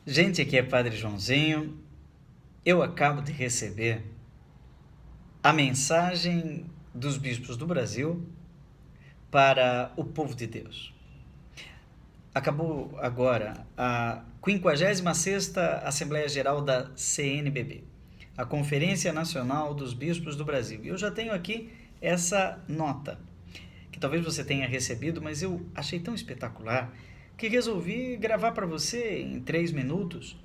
Gente, aqui é Padre Joãozinho. Eu acabo de receber a mensagem dos bispos do Brasil para o povo de Deus. Acabou agora a 56ª Assembleia Geral da CNBB, a Conferência Nacional dos Bispos do Brasil. E eu já tenho aqui essa nota, que talvez você tenha recebido, mas eu achei tão espetacular que resolvi gravar para você em 3 minutos.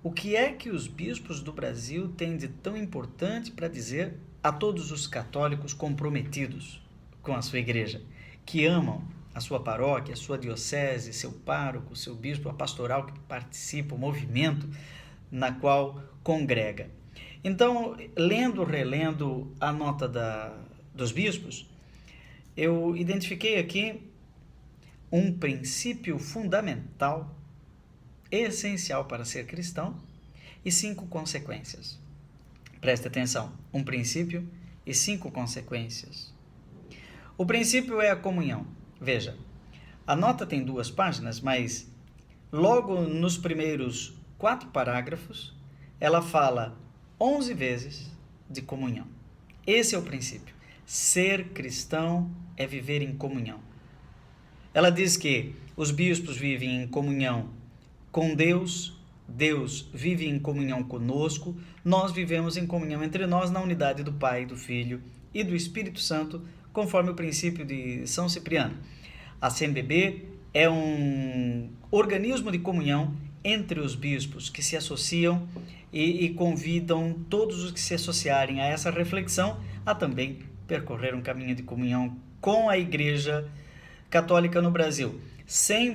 O que é que os bispos do Brasil têm de tão importante para dizer a todos os católicos comprometidos com a sua igreja, que amam a sua paróquia, a sua diocese, seu pároco, seu bispo, a pastoral que participa, o movimento na qual congrega? Então, relendo a nota dos bispos, eu identifiquei aqui um princípio fundamental, essencial para ser cristão, e 5 consequências. Preste atenção, um princípio e 5 consequências. O princípio é a comunhão. Veja, a nota tem 2 páginas, mas logo nos primeiros 4 parágrafos, ela fala 11 vezes de comunhão. Esse é o princípio. Ser cristão é viver em comunhão. Ela diz que os bispos vivem em comunhão com Deus, Deus vive em comunhão conosco, nós vivemos em comunhão entre nós na unidade do Pai, do Filho e do Espírito Santo, conforme o princípio de São Cipriano. A CNBB é um organismo de comunhão entre os bispos que se associam e convidam todos os que se associarem a essa reflexão a também percorrer um caminho de comunhão com a Igreja Católica no Brasil, sem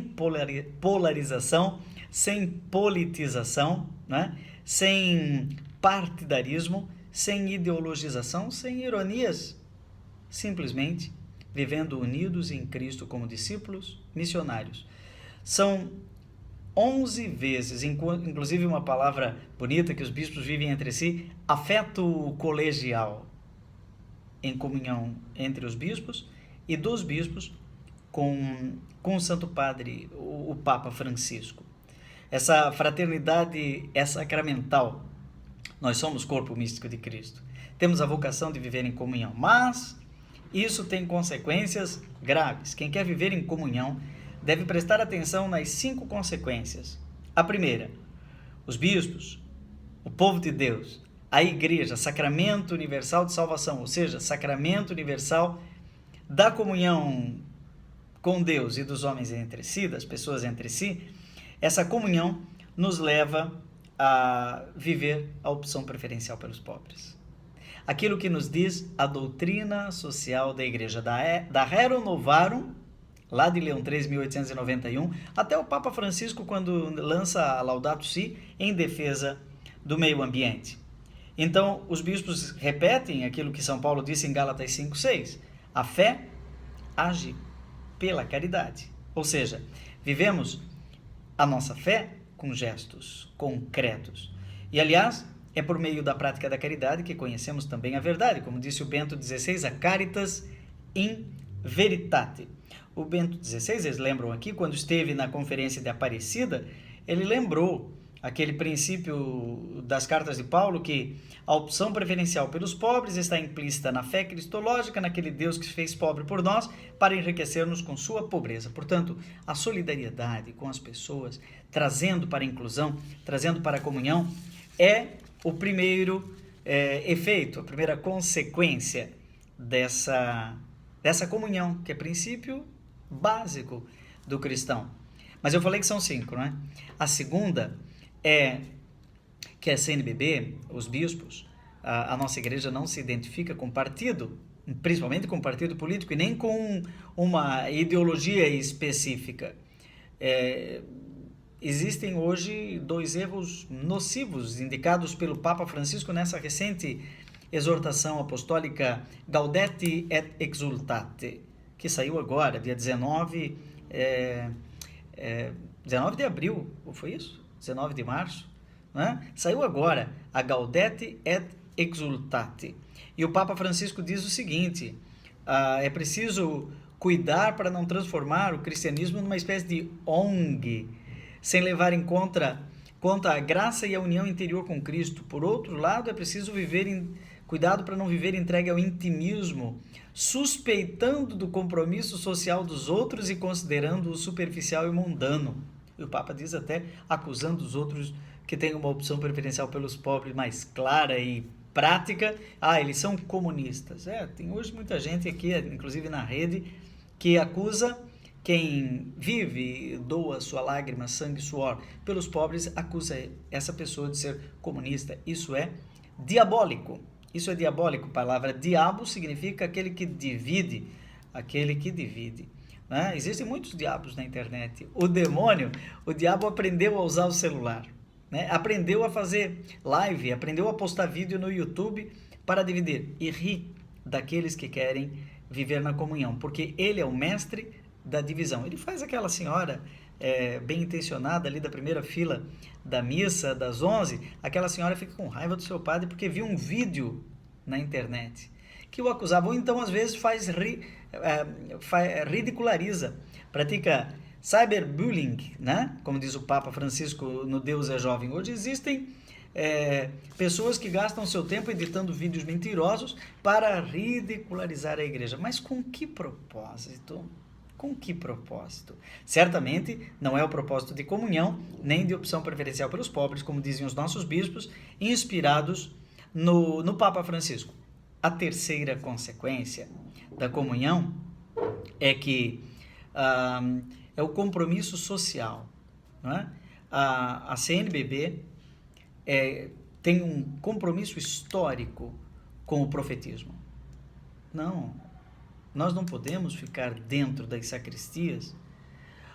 polarização, sem politização, né? Sem partidarismo, sem ideologização, sem ironias, simplesmente vivendo unidos em Cristo como discípulos missionários. São 11 vezes, inclusive uma palavra bonita que os bispos vivem entre si, afeto colegial, em comunhão entre os bispos e dos bispos com o Santo Padre, o Papa Francisco. Essa fraternidade é sacramental. Nós somos corpo místico de Cristo. Temos a vocação de viver em comunhão, mas isso tem consequências graves. Quem quer viver em comunhão deve prestar atenção nas 5 consequências. A primeira, os bispos, o povo de Deus, a igreja, sacramento universal de salvação, ou seja, sacramento universal da comunhão com Deus e dos homens entre si, das pessoas entre si. Essa comunhão nos leva a viver a opção preferencial pelos pobres. Aquilo que nos diz a doutrina social da igreja, da Rerum Novarum, lá de Leão XIII, 1891, até o Papa Francisco, quando lança a Laudato Si em defesa do meio ambiente. Então, os bispos repetem aquilo que São Paulo disse em Gálatas 5,6. A fé age pela caridade. Ou seja, vivemos a nossa fé com gestos concretos. E, aliás, é por meio da prática da caridade que conhecemos também a verdade. Como disse o Bento XVI, a caritas in veritate. O Bento XVI, eles lembram aqui, quando esteve na conferência de Aparecida, ele lembrou aquele princípio das cartas de Paulo, que a opção preferencial pelos pobres está implícita na fé cristológica, naquele Deus que se fez pobre por nós, para enriquecer-nos com sua pobreza. Portanto, a solidariedade com as pessoas, trazendo para a inclusão, trazendo para a comunhão, é o primeiro efeito, a primeira consequência dessa comunhão, que é princípio básico do cristão. Mas eu falei que são 5, não é? A segunda é que a CNBB, os bispos, a nossa igreja não se identifica com partido, principalmente com partido político, e nem com uma ideologia específica. Existem hoje 2 erros nocivos indicados pelo Papa Francisco nessa recente exortação apostólica Gaudete et Exultate, que saiu agora, dia 19 de abril, ou foi isso? 19 de março, né? Saiu agora a Gaudete et Exultate. E o Papa Francisco diz o seguinte: é preciso cuidar para não transformar o cristianismo numa espécie de ONG, sem levar em conta quanto à graça e à união interior com Cristo. Por outro lado, é preciso cuidado para não viver entregue ao intimismo, suspeitando do compromisso social dos outros e considerando-o superficial e mundano. E o Papa diz até acusando os outros que têm uma opção preferencial pelos pobres mais clara e prática. Eles são comunistas. Tem hoje muita gente aqui, inclusive na rede, que acusa quem vive, doa sua lágrima, sangue e suor pelos pobres, acusa essa pessoa de ser comunista. Isso é diabólico. Isso é diabólico. A palavra diabo significa aquele que divide. Aquele que divide. Né? Existem muitos diabos na internet. O diabo aprendeu a usar o celular. Né? Aprendeu a fazer live, aprendeu a postar vídeo no YouTube para dividir. E ri daqueles que querem viver na comunhão. Porque ele é o mestre da divisão. Ele faz aquela senhora bem intencionada ali da primeira fila da missa das 11, aquela senhora fica com raiva do seu padre porque viu um vídeo na internet que o acusava, ou então às vezes ridiculariza, pratica cyberbullying, né? Como diz o Papa Francisco no Deus é Jovem. Hoje existem pessoas que gastam seu tempo editando vídeos mentirosos para ridicularizar a igreja. Mas com que propósito? Com que propósito? Certamente não é o propósito de comunhão, nem de opção preferencial pelos pobres, como dizem os nossos bispos, inspirados no Papa Francisco. A terceira consequência da comunhão é que é o compromisso social. Não é? A CNBB tem um compromisso histórico com o profetismo. Nós não podemos ficar dentro das sacristias.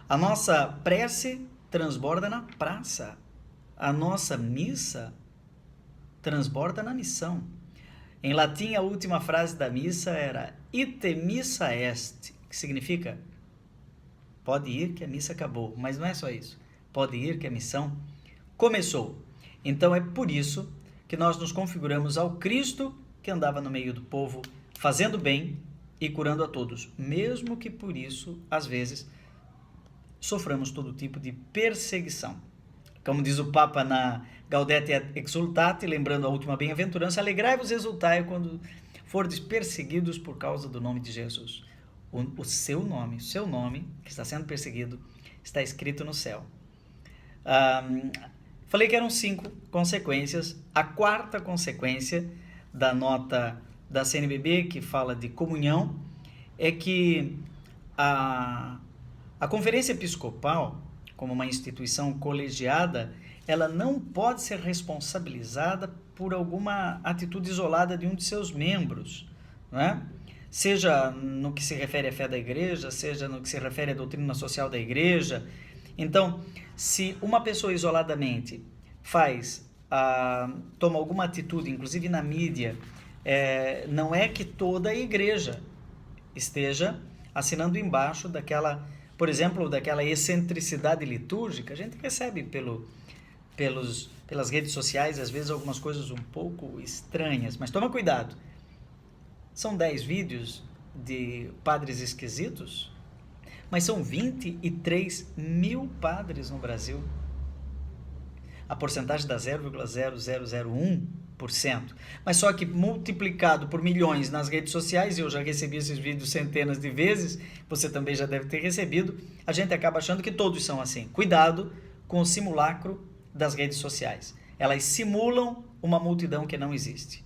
A nossa prece transborda na praça. A nossa missa transborda na missão. Em latim, a última frase da missa era ite missa est, que significa pode ir que a missa acabou. Mas não é só isso. Pode ir que a missão começou. Então é por isso que nós nos configuramos ao Cristo que andava no meio do povo, fazendo bem e curando a todos, mesmo que por isso, às vezes, soframos todo tipo de perseguição. Como diz o Papa na Gaudete et Exsultate, lembrando a última bem-aventurança, alegrai-vos e exultai quando fordes perseguidos por causa do nome de Jesus. O seu nome, que está sendo perseguido, está escrito no céu. Falei que eram 5 consequências. A quarta consequência da nota da CNBB, que fala de comunhão, é que a Conferência Episcopal, como uma instituição colegiada, ela não pode ser responsabilizada por alguma atitude isolada de um de seus membros, não é? Seja no que se refere à fé da igreja, seja no que se refere à doutrina social da igreja. Então, se uma pessoa isoladamente toma alguma atitude, inclusive na mídia, não é que toda a igreja esteja assinando embaixo daquela, por exemplo, daquela excentricidade litúrgica. A gente recebe pelas redes sociais, às vezes, algumas coisas um pouco estranhas, mas toma cuidado. São 10 vídeos de padres esquisitos, mas são 23 mil padres no Brasil. A porcentagem dá 0,0001%. Mas só que multiplicado por milhões nas redes sociais, eu já recebi esses vídeos centenas de vezes, você também já deve ter recebido, a gente acaba achando que todos são assim. Cuidado com o simulacro das redes sociais. Elas simulam uma multidão que não existe.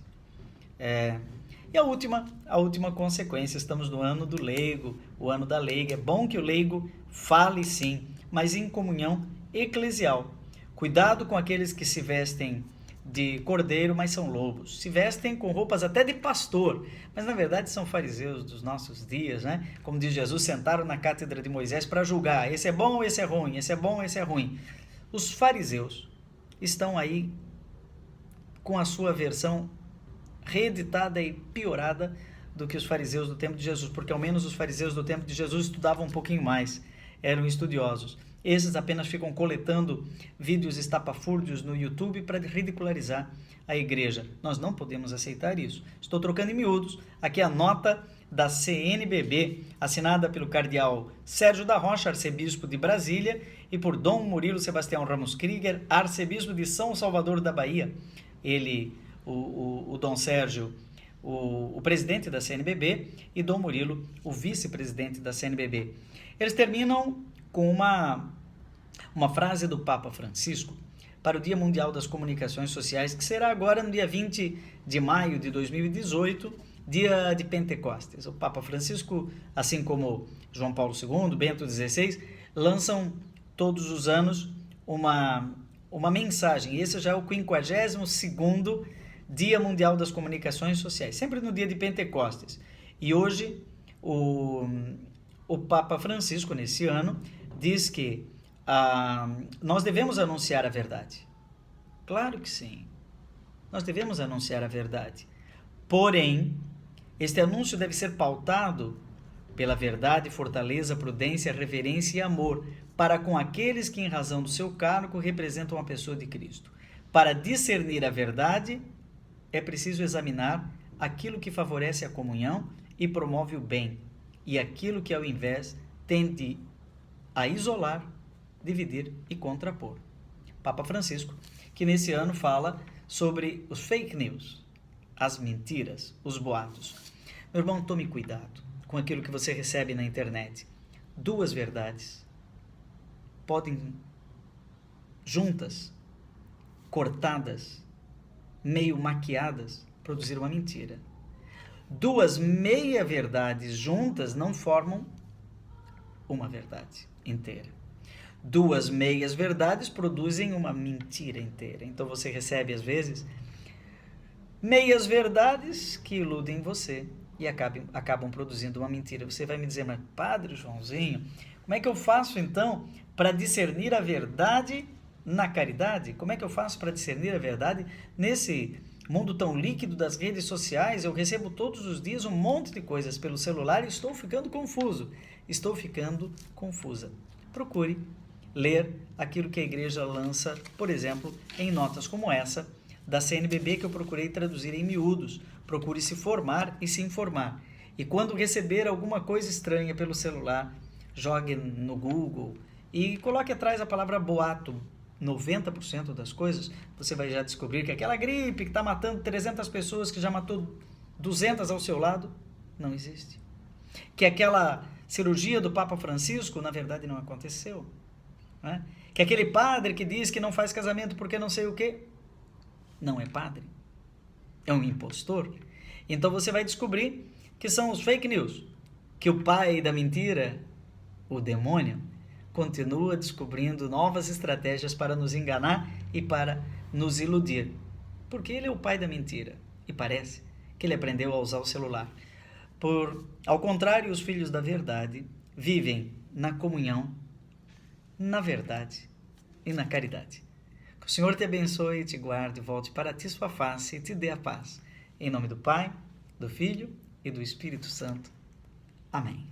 E a última consequência, estamos no ano do leigo, o ano da leiga. É bom que o leigo fale sim, mas em comunhão eclesial. Cuidado com aqueles que se vestem de cordeiro, mas são lobos. Se vestem com roupas até de pastor, mas na verdade são fariseus dos nossos dias, né? Como diz Jesus, sentaram na cátedra de Moisés para julgar. Esse é bom, esse é ruim, esse é bom, esse é ruim. Os fariseus estão aí com a sua versão reeditada e piorada do que os fariseus do tempo de Jesus, porque ao menos os fariseus do tempo de Jesus estudavam um pouquinho mais, eram estudiosos. Esses apenas ficam coletando vídeos estapafúrdios no YouTube para ridicularizar a igreja. Nós não podemos aceitar isso. Estou trocando em miúdos. Aqui a nota da CNBB, assinada pelo cardeal Sérgio da Rocha, arcebispo de Brasília, e por Dom Murilo Sebastião Ramos Krieger, arcebispo de São Salvador da Bahia. Ele, o Dom Sérgio, o presidente da CNBB, e Dom Murilo, o vice-presidente da CNBB. Eles terminam com uma frase do Papa Francisco para o Dia Mundial das Comunicações Sociais, que será agora no dia 20 de maio de 2018, dia de Pentecostes. O Papa Francisco, assim como João Paulo II, Bento XVI, lançam todos os anos uma mensagem. Esse já é o 52º Dia Mundial das Comunicações Sociais, sempre no dia de Pentecostes. E hoje o Papa Francisco, nesse ano, diz que nós devemos anunciar a verdade. Claro que sim, nós devemos anunciar a verdade. Porém, este anúncio deve ser pautado pela verdade, fortaleza, prudência, reverência e amor para com aqueles que, em razão do seu cargo, representam a pessoa de Cristo. Para discernir a verdade, é preciso examinar aquilo que favorece a comunhão e promove o bem, e aquilo que, ao invés, tende a isolar, dividir e contrapor. Papa Francisco, que nesse ano fala sobre os fake news, as mentiras, os boatos. Meu irmão, tome cuidado com aquilo que você recebe na internet. Duas verdades podem, juntas, cortadas, meio maquiadas, produzir uma mentira. Duas meia-verdades juntas não formam uma verdade inteira. Duas meias-verdades produzem uma mentira inteira. Então você recebe, às vezes, meias-verdades que iludem você e acabam produzindo uma mentira. Você vai me dizer, mas Padre Joãozinho, como é que eu faço então para discernir a verdade na caridade? Como é que eu faço para discernir a verdade nesse mundo tão líquido das redes sociais? Eu recebo todos os dias um monte de coisas pelo celular e estou ficando confuso. Estou ficando confusa. Procure ler aquilo que a igreja lança, por exemplo, em notas como essa da CNBB, que eu procurei traduzir em miúdos. Procure se formar e se informar. E quando receber alguma coisa estranha pelo celular, jogue no Google e coloque atrás a palavra boato. 90% das coisas, você vai já descobrir que aquela gripe que está matando 300 pessoas, que já matou 200 ao seu lado, não existe. Que aquela cirurgia do Papa Francisco, na verdade, não aconteceu. Né? Que aquele padre que diz que não faz casamento porque não sei o quê, não é padre. É um impostor. Então você vai descobrir que são os fake news, que o pai da mentira, o demônio, continua descobrindo novas estratégias para nos enganar e para nos iludir. Porque ele é o pai da mentira. E parece que ele aprendeu a usar o celular. Ao contrário, os filhos da verdade vivem na comunhão, na verdade e na caridade. Que o Senhor te abençoe, te guarde, volte para ti sua face e te dê a paz. Em nome do Pai, do Filho e do Espírito Santo. Amém.